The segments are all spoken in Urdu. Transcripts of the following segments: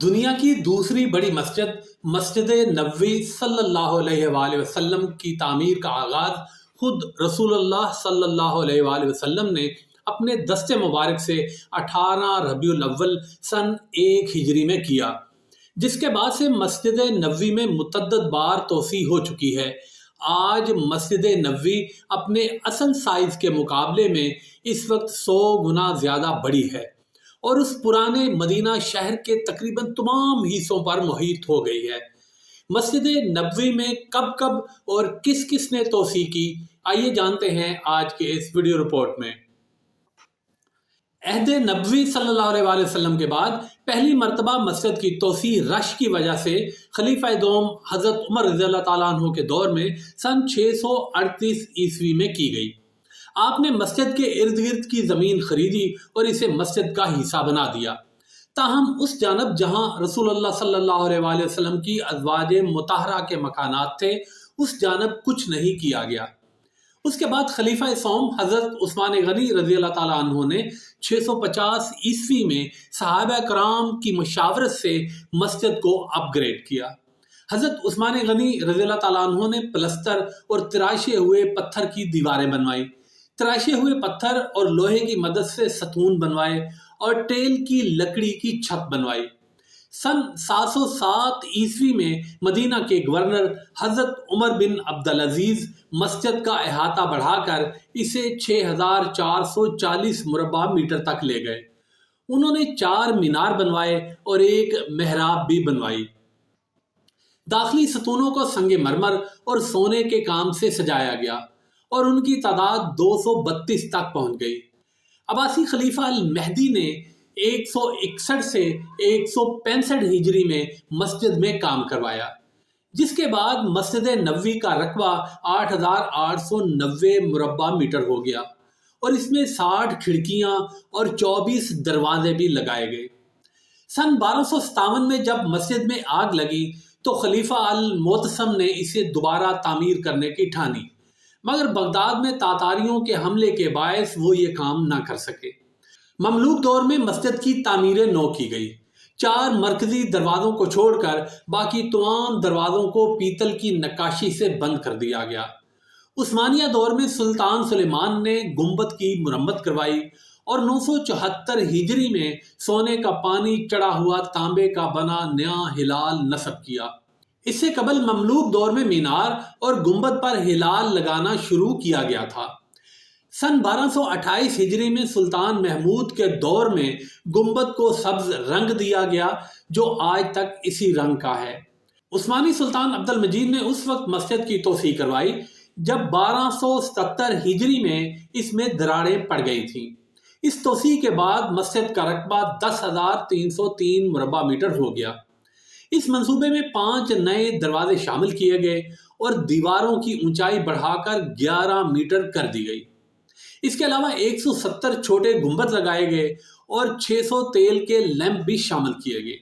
دنیا کی دوسری بڑی مسجد مسجد نبوی صلی اللہ علیہ وآلہ وسلم کی تعمیر کا آغاز خود رسول اللہ صلی اللہ علیہ وآلہ وسلم نے اپنے دست مبارک سے 18 ربیع الاول سن 1 ہجری میں کیا، جس کے بعد سے مسجد نبوی میں متعدد بار توسیع ہو چکی ہے۔ آج مسجد نبوی اپنے اصل سائز کے مقابلے میں اس وقت 100 گنا زیادہ بڑی ہے اور اس پرانے مدینہ شہر کے تقریباً تمام حصوں پر محیط ہو گئی ہے۔ مسجد نبوی میں کب کب اور کس کس نے توسیع کی، آئیے جانتے ہیں آج کے اس ویڈیو رپورٹ میں۔ عہد نبوی صلی اللہ علیہ وآلہ وسلم کے بعد پہلی مرتبہ مسجد کی توسیع رش کی وجہ سے خلیفہ دوم حضرت عمر رضی اللہ تعالیٰ عنہ کے دور میں سن 638 عیسوی میں کی گئی۔ آپ نے مسجد کے ارد گرد کی زمین خریدی اور اسے مسجد کا حصہ بنا دیا، تاہم اس جانب جہاں رسول اللہ صلی اللہ علیہ وآلہ وسلم کی ازواج مطہرہ کے مکانات تھے اس جانب کچھ نہیں کیا گیا۔ اس کے بعد خلیفہ سوم حضرت عثمان غنی رضی اللہ تعالیٰ عنہ نے 650 عیسوی میں صحابہ کرام کی مشاورت سے مسجد کو اپ گریڈ کیا۔ حضرت عثمان غنی رضی اللہ تعالیٰ عنہ نے پلستر اور تراشے ہوئے پتھر کی دیواریں بنوائی، تراشے ہوئے پتھر اور لوہے کی مدد سے ستون بنوائے اور ٹیل کی لکڑی کی چھت بنوائی۔ سن 707 عیسوی میں مدینہ کے گورنر حضرت عمر بن عبدالعزیز مسجد کا احاطہ بڑھا کر اسے 6440 مربع میٹر تک لے گئے۔ انہوں نے 4 مینار بنوائے اور ایک محراب بھی بنوائی۔ داخلی ستونوں کو سنگ مرمر اور سونے کے کام سے سجایا گیا اور ان کی تعداد 232 تک پہنچ گئی۔ عباسی خلیفہ المہدی نے 161 سے 165 ہجری میں مسجد میں کام کروایا، جس کے بعد مسجد نبوی کا رقبہ 8890 مربع میٹر ہو گیا اور اس میں 60 کھڑکیاں اور 24 دروازے بھی لگائے گئے۔ سن 1257 میں جب مسجد میں آگ لگی تو خلیفہ المعتصم نے اسے دوبارہ تعمیر کرنے کی ٹھانی، مگر بغداد میں تاتاریوں کے حملے کے باعث وہ یہ کام نہ کر سکے۔ مملوک دور میں مسجد کی تعمیر نو کی گئی۔ 4 مرکزی دروازوں کو چھوڑ کر باقی تمام دروازوں کو پیتل کی نقاشی سے بند کر دیا گیا۔ عثمانیہ دور میں سلطان سلیمان نے گنبد کی مرمت کروائی اور 974 ہجری میں سونے کا پانی چڑھا ہوا تانبے کا بنا نیا ہلال نصب کیا۔ اس سے قبل مملوک دور میں مینار اور گنبد پر ہلال لگانا شروع کیا گیا تھا۔ سن 1228 ہجری میں سلطان محمود کے دور میں گنبد کو سبز رنگ دیا گیا جو آج تک اسی رنگ کا ہے۔ عثمانی سلطان عبد المجید نے اس وقت مسجد کی توسیع کروائی جب 1277 ہجری میں اس میں دراڑیں پڑ گئی تھیں۔ اس توسیع کے بعد مسجد کا رقبہ 10,303 مربع میٹر ہو گیا۔ اس منصوبے میں 5 نئے دروازے شامل کیے گئے اور دیواروں کی اونچائی بڑھا کر 11 میٹر کر دی گئی۔ اس کے علاوہ 170 چھوٹے گنبد لگائے گئے اور 600 تیل کے لیمپ بھی شامل کیے گئے۔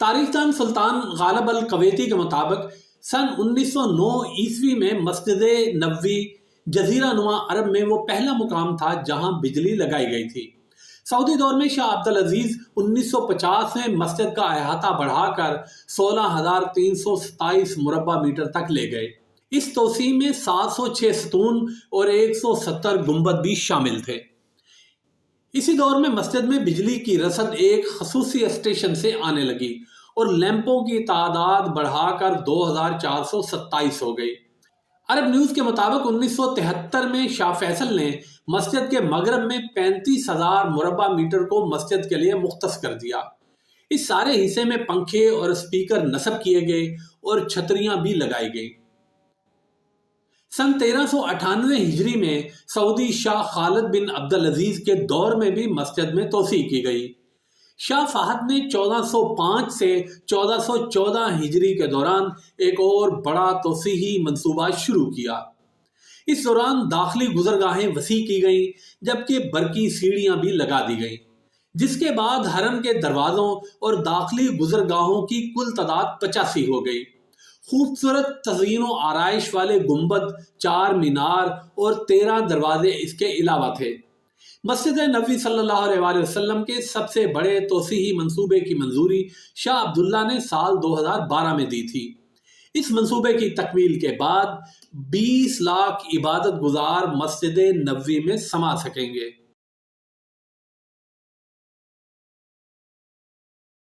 تاریخ دان سلطان غالب الکویتی کے مطابق سن 1909 عیسوی میں مسجد نبوی جزیرہ نما عرب میں وہ پہلا مقام تھا جہاں بجلی لگائی گئی تھی۔ سعودی دور میں شاہ عبدالعزیز 1950 میں مسجد کا احاطہ بڑھا کر 16,327 مربع میٹر تک لے گئے۔ اس توسیع میں 706 ستون اور 170 گنبد بھی شامل تھے۔ اسی دور میں مسجد میں بجلی کی رسد ایک خصوصی اسٹیشن سے آنے لگی اور لیمپوں کی تعداد بڑھا کر 2,427 ہو گئی۔ عرب نیوز کے مطابق 1973 میں شاہ فیصل نے مسجد کے مغرب میں 35,000 مربع میٹر کو مسجد کے لیے مختص کر دیا۔ اس سارے حصے میں پنکھے اور اسپیکر نصب کیے گئے اور چھتریاں بھی لگائی گئیں۔ سن 1398 ہجری میں سعودی شاہ خالد بن عبدالعزیز کے دور میں بھی مسجد میں توسیع کی گئی۔ شاہ فہد نے 1405 سے 1414 ہجری کے دوران ایک اور بڑا توسیعی منصوبہ شروع کیا۔ اس دوران داخلی گزرگاہیں وسیع کی گئیں جبکہ برقی سیڑھیاں بھی لگا دی گئیں، جس کے بعد حرم کے دروازوں اور داخلی گزرگاہوں کی کل تعداد 85 ہو گئی۔ خوبصورت تزئین و آرائش والے گنبد، 4 مینار اور 13 دروازے اس کے علاوہ تھے۔ مسجد نبوی صلی اللہ علیہ وآلہ وسلم کے سب سے بڑے توسیعی منصوبے کی منظوری شاہ عبداللہ نے سال 2012 میں دی تھی۔ اس منصوبے کی تکمیل کے بعد 20 لاکھ عبادت گزار مسجد نبوی میں سما سکیں گے۔